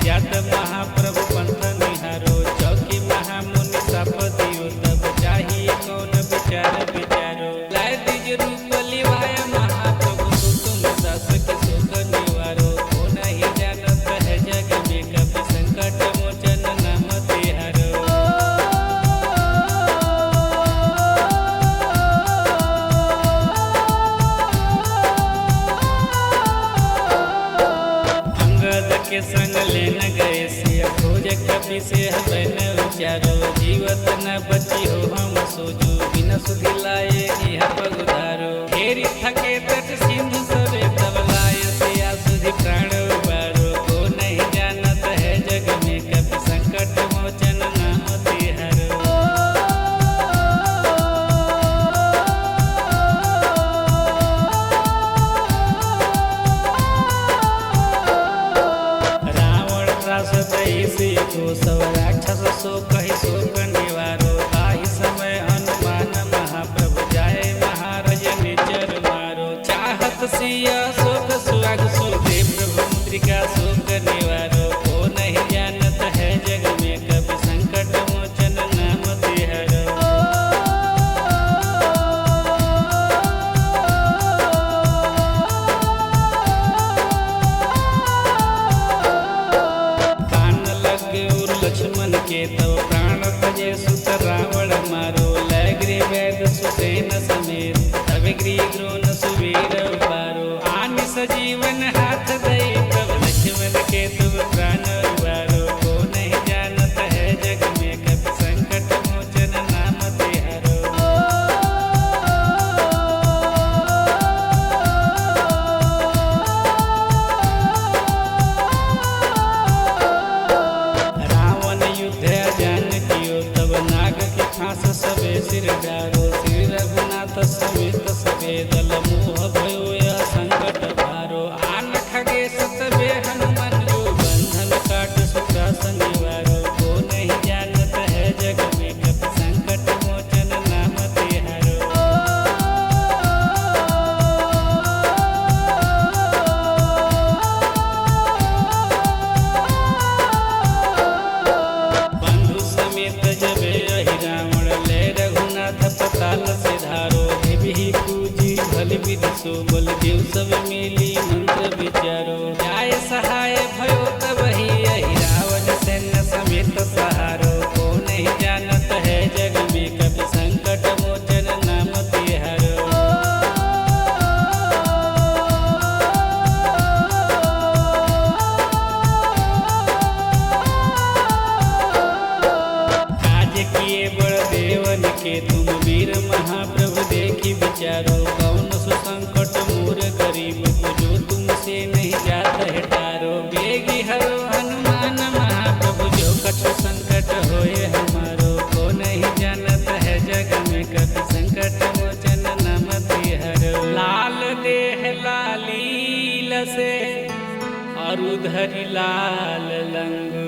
जात महाप्रभु पंथ निहारो। चौकी महामुनि सप दियो तब चाहिए कौन विचार विचारो। लाय दिज रूप लिवाया महाप्रभु तो तुम दास के शोक निवारो। को नहीं जानत है जग में कपि संकट मोचन नाम तिहारो। के संग लेन गए सिया खोज कपि से बन विचारो। जीवत न बची हो हम सोजो बिना सुधि लाए यह पगुधारो। घेरी थके तट सिंधु सबे तब लाए सिया सुधि प्राण उबारो। को नहीं जानत है जग में कपि संकट मोचन नाम तिहारो। को सब राक्षस सो कही शोक निवारो। ताहि समय हनुमान महाप्रभु जाए महाराज निचर मारो। चाहत सिया शोक सुहाग सुदे प्रभु मुद्रिका शोक निवारो। को नहीं जानत है जग में कपि संकट मोचन नाम तिहारो। लक्ष्मण के तव प्राण तजे सुत रावण मारो। लग्री वैद सुसेन समेत तब गृह द्रोण सुवीर पारो। आनि सजीवन हाथ दई तब लक्ष्मण के तब प्राण उबारो। को नहीं जानत है जग में कपि संकट मोचन नाम तिहारो। फांस सबे सिर डारो। श्री रघुनाथ समेत सबे दल मोह भयो यह संकट भारो। आन खगे सतबे हनुमान जो बंधन काट सुखा संनिवारो। को नहीं जानत है जग में कपि संकट मोचन नाम तिहारो। बंधु समेत जबे रावण ले रघुनाथ पताल से धारो। देवी पूजी भल विधि सो बल देव सब मिली मंत्र विचारो। जाय सहाय भयो तब ही रावण सैन्य समेत सहारो। को नहीं जानत है जग में कपि संकट मोचन नाम तिहारो। किए बड़ देवन के तुम वीर महाप्रभु देखी विचारो। कौन सुसंकट मोर गरीब को जो तुमसे नहीं जात है टारो। बेगी हरो हनुमान महाप्रभु जो कछु संकट होए हमारो। को नहीं जानत है जग में कपि संकट मोचन नाम तिहारो। लाल देह लालील से और उधरी लाल लंगू।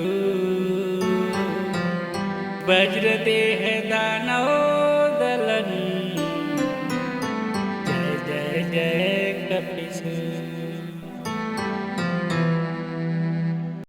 वज्र देह दानव दलन। जय जय जय कपीस।